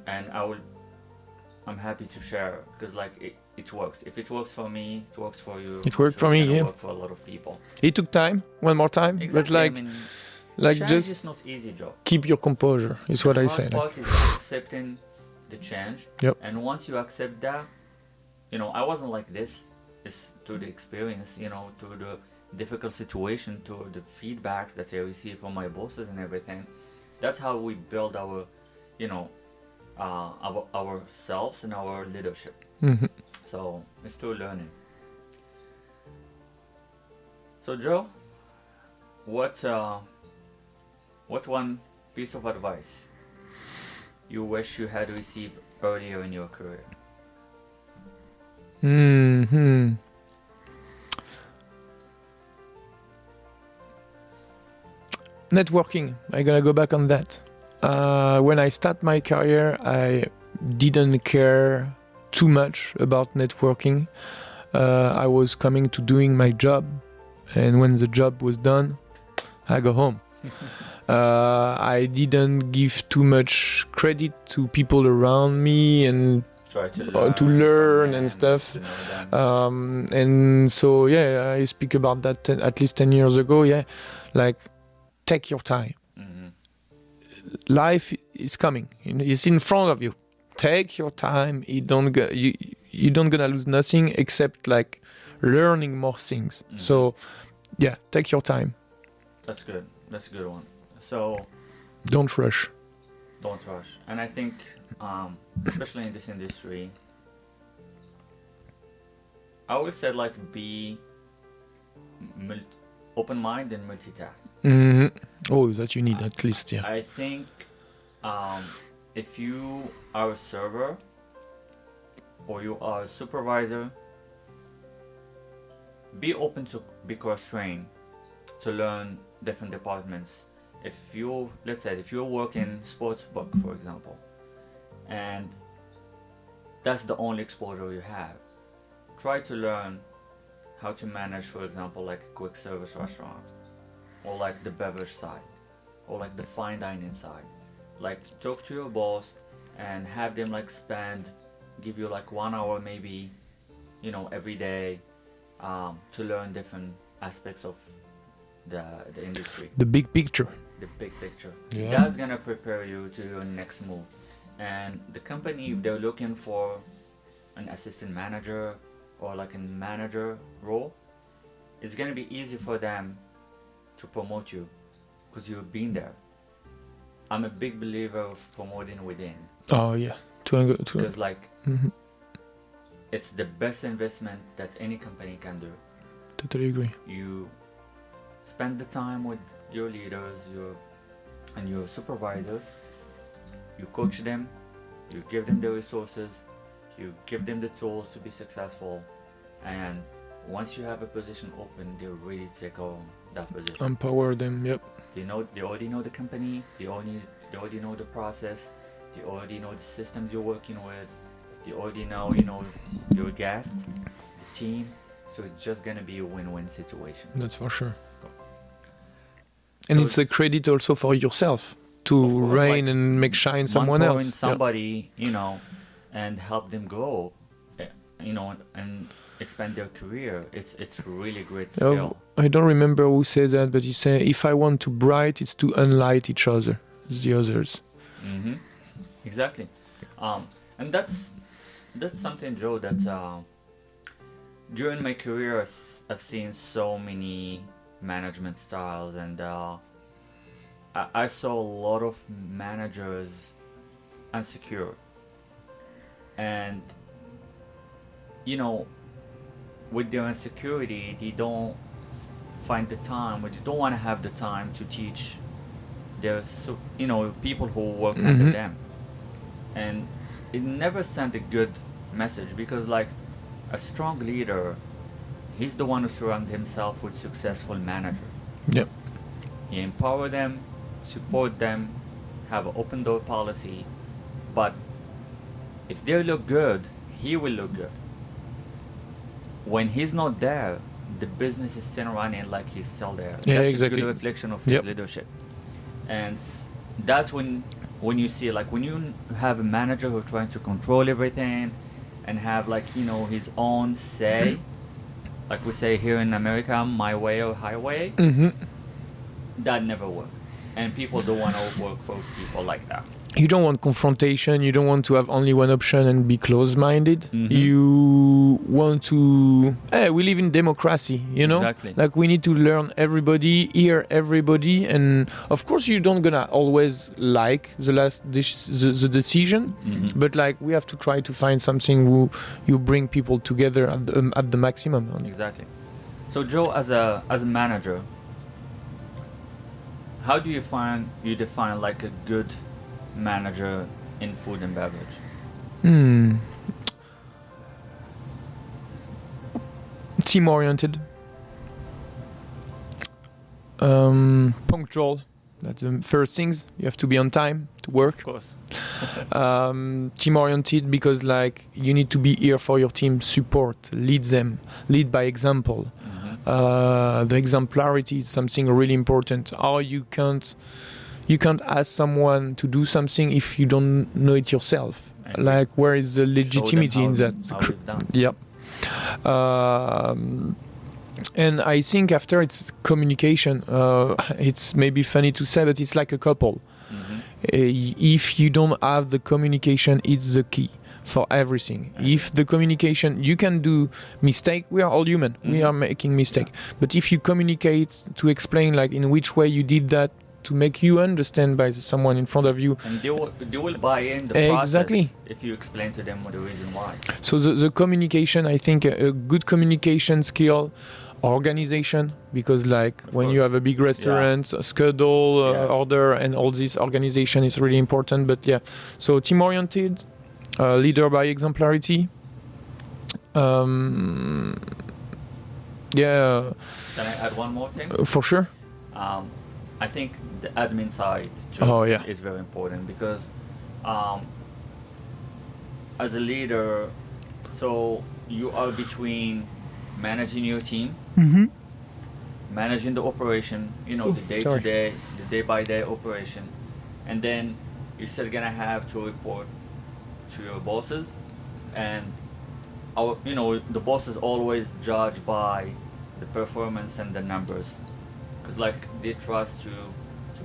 and I'm happy to share because like it works. If it works for me, it works for you. It worked so for me, it's gonna yeah. work for a lot of people. It took time, one more time, Exactly. but like, I mean, change just is not easy, Joe. keep your composure. Is what The I hard say. Like. part is accepting the change. Yep. And once you accept that, you know, I wasn't like this. It's through the experience, you know, through the difficult situation, through the feedback that I receive from my bosses and everything. That's how we build our, you know, ourselves and our leadership. So it's through learning. So Joe, what's one piece of advice you wish you had received earlier in your career? Networking. I'm gonna go back on that. When I start my career, I didn't care too much about networking. I was coming to doing my job, and when the job was done, I go home. I didn't give too much credit to people around me and Try to learn from and them, stuff. to know them. And so, yeah, I speak about that at least 10 years ago. Yeah, like, take your time. Life is coming. You know, it's in front of you. Take your time. You don't gonna lose nothing except like learning more things. So, yeah, take your time. That's good. That's a good one. So Don't rush. don't rush. And I think, especially in this industry, I would say like be open-minded and multitask. Oh, that you need at least, yeah. I think if you are a server or you are a supervisor, be open to be cross-trained to learn different departments. If you, let's say, if you work in sports book, for example, and that's the only exposure you have, try to learn how to manage, for example, like a quick service restaurant, or like the beverage side, or like the fine dining side. Like talk to your boss and have them like give you like 1 hour maybe, you know, every day, to learn different aspects of the industry. The big picture. The big picture. Yeah. That's gonna prepare you to your next move. And the company, if they're looking for an assistant manager or like a manager role, it's gonna be easy for them to promote you because you've been there. I'm a big believer of promoting within. Oh, yeah. Because like it's the best investment that any company can do. Totally agree. You spend the time with your leaders, your supervisors. You coach them, you give them the resources, you give them the tools to be successful, and once you have a position open, they're ready to take on that position. Empower them. Yep. They already know the company, they already know the process, they already know the systems you're working with, they already know, you know, your guest, the team. So it's just gonna be a win-win situation. That's for sure. And it's a credit also for yourself to reign like and make shine someone mentoring else. somebody, you know, and help them grow, you know, and expand their career. It's really great skill. I don't remember who said that, but he said, if I want to bright, it's to unlight each other, the others. Exactly. And that's something, Joe, that during my career I've seen so many management styles, and I saw a lot of managers insecure, and you know, with their insecurity, they don't find the time, or you don't want to have the time to teach their, people who work under them. And it never sent a good message, because like a strong leader, he's the one who surrounds himself with successful managers. Yeah. He empower them, support them, have an open door policy, but if they look good, he will look good. When he's not there, the business is still running like he's still there. Yeah, That's exactly. a good reflection of his leadership. And that's when you see, like, when you have a manager who's trying to control everything and have, like, his own say, like we say here in America, my way or highway, that never works. And people don't want to work for people like that. You don't want confrontation. You don't want to have only one option and be closed-minded. You want to... we live in democracy, Exactly. Like, we need to learn everybody, hear everybody. And, of course, you don't gonna always like the decision. But, like, we have to try to find something who you bring people together at the maximum. Exactly. So, Joe, as a manager, how do you define like a good manager in food and beverage? Team oriented, punctual. That's the first things. You have to be on time to work. Of course. Team oriented, because like you need to be here for your team, support, lead them, lead by example. The exemplarity is something really important. Or you can't ask someone to do something if you don't know it yourself. Like, where is the legitimacy in that? Yep. And I think after, it's communication. It's maybe funny to say, but it's like a couple. If you don't have the communication, it's the key for everything. If the communication, you can do mistake. We are all human. We are making mistake. But if you communicate to explain, like, in which way you did that, to make you understand by someone in front of you, and they will buy in the process. Exactly. If you explain to them the reason why. So the communication, I think a good communication skill, organization, because like Of when course. you have a big restaurant, a schedule, Yes. order, and all this organization is really important. But yeah, so team oriented, leader by exemplarity. Yeah, Can I add one more thing? for sure. I think the admin side too is very important, because as a leader, so you are between managing your team, managing the operation, the day-to-day, the day-by-day operation, and then you're still gonna have to report to your bosses, and the bosses always judge by the performance and the numbers, because like they trust to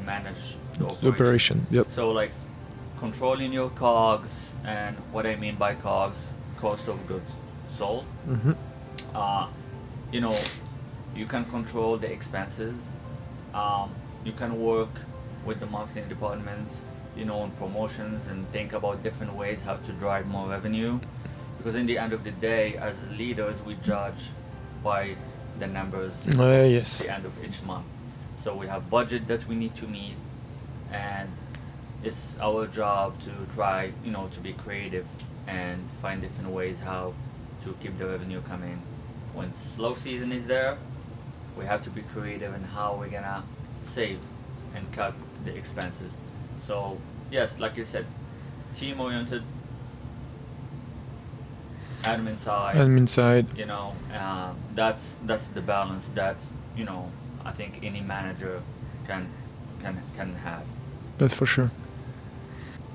manage the operation. Yep. So like controlling your COGS, and what I mean by COGS, cost of goods sold. You can control the expenses. You can work with the marketing department, on promotions, and think about different ways how to drive more revenue. Because in the end of the day, as leaders, we judge by the numbers Yes. at the end of each month. So we have budget that we need to meet, and it's our job to try, to be creative and find different ways how to keep the revenue coming. When slow season is there, we have to be creative in how we're gonna save and cut the expenses. So yes, like you said, team oriented, admin side. That's the balance that I think any manager can have. That's for sure.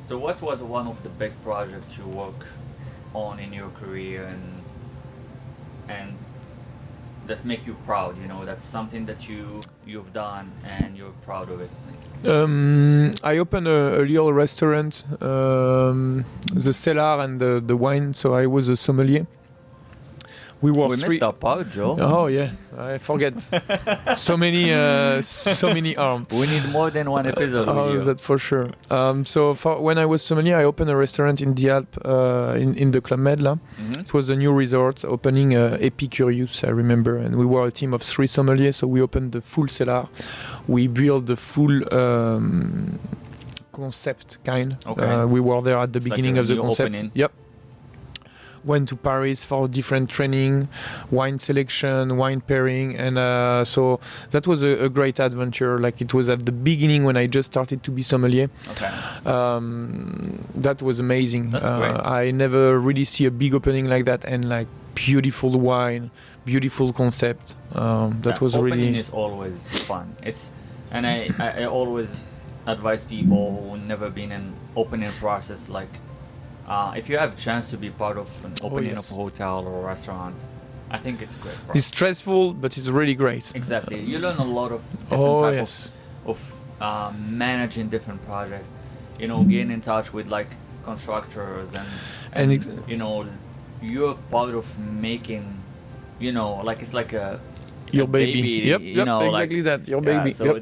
So what was one of the big projects you work on in your career, and that make you proud? That's something that you've done and you're proud of it. I opened a little restaurant, the cellar and the wine. So I was a sommelier. We were missed our part, Joe. Oh yeah, I forget. so many arms. We need more than one episode with you. That for sure. So when I was sommelier, I opened a restaurant in the Alps, in the Club Med. It was a new resort opening, Epicurious, I remember, and we were a team of 3 sommeliers. So we opened the full cellar. We built the full concept kind. Okay. We were there at the beginning like of the concept. Opening. Yep. Went to Paris for different training, wine selection, wine pairing, and so that was a great adventure. Like it was at the beginning when I just started to be sommelier. Okay. That was amazing. That's great. I never really see a big opening like that, and like beautiful wine, beautiful concept. That was opening really. is always fun. And I always advise people who never been in opening process, like. If you have a chance to be part of an opening of a hotel or a restaurant, I think it's great. It's stressful, but it's really great. Exactly. You learn a lot of different types of managing different projects. Getting in touch with like constructors and you're part of making, like it's like your baby. Yep, exactly like, that. Your baby. So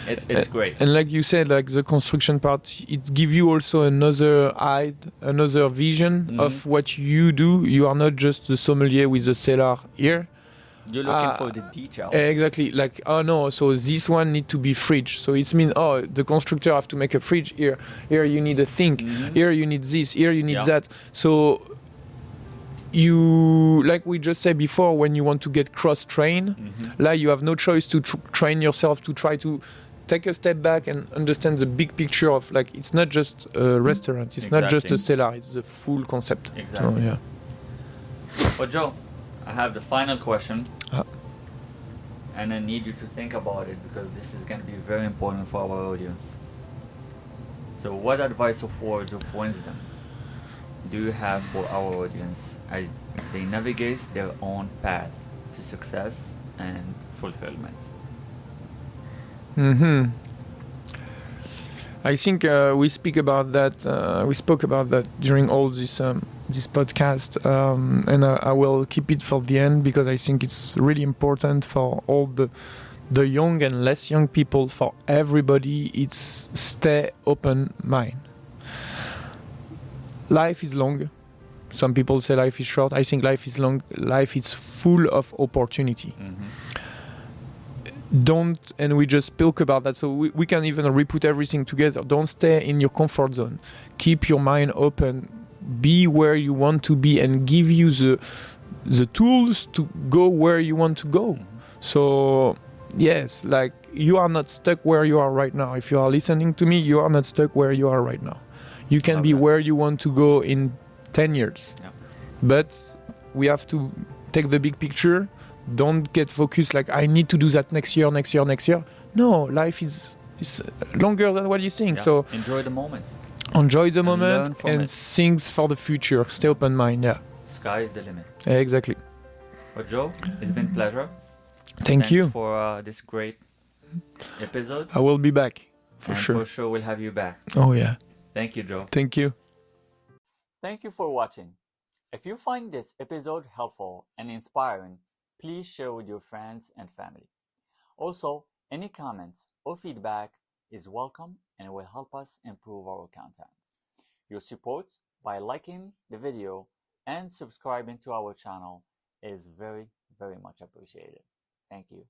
it's great. And like you said, like the construction part, it gives you also another vision of what you do. You are not just the sommelier with the cellar here. You're looking for the details. Exactly. Like, oh no, so this one need to be fridge. So it means, the constructor have to make a fridge here. Here you need a sink. Here you need this. Here you need that. So you, like we just said before, when you want to get cross-trained, like you have no choice to train yourself to try to take a step back and understand the big picture of, like, it's not just a restaurant, it's not just a cellar, it's the full concept. Exactly. So, yeah. But Joe, I have the final question, and I need you to think about it because this is going to be very important for our audience. So what advice of words of wisdom do you have for our audience as they navigate their own path to success and fulfillment? I think we spoke about that during all this podcast, and I will keep it for the end because I think it's really important for all the young and less young people. For everybody, it's stay open mind. Life is long. Some people say life is short. I think life is long. Life is full of opportunity. And we just spoke about that, so we can even re-put everything together. Don't stay in your comfort zone. Keep your mind open. Be where you want to be and give you the tools to go where you want to go. So yes, like you are not stuck where you are right now. If you are listening to me, you are not stuck where you are right now. You can be where you want to go in 10 years. But we have to take the big picture. Don't get focused like I need to do that next year. No, life is longer than what you think. So enjoy the moment. And things for the future. Stay open mind. Yeah. Sky is the limit. Exactly. But Joe, it's been a pleasure. Thanks you for this great episode. I will be back for sure. For sure, we'll have you back. Oh yeah. Thank you, Joe. Thank you. Thank you for watching. If you find this episode helpful and inspiring, please share with your friends and family. Also, any comments or feedback is welcome and will help us improve our content. Your support by liking the video and subscribing to our channel is very, very much appreciated. Thank you.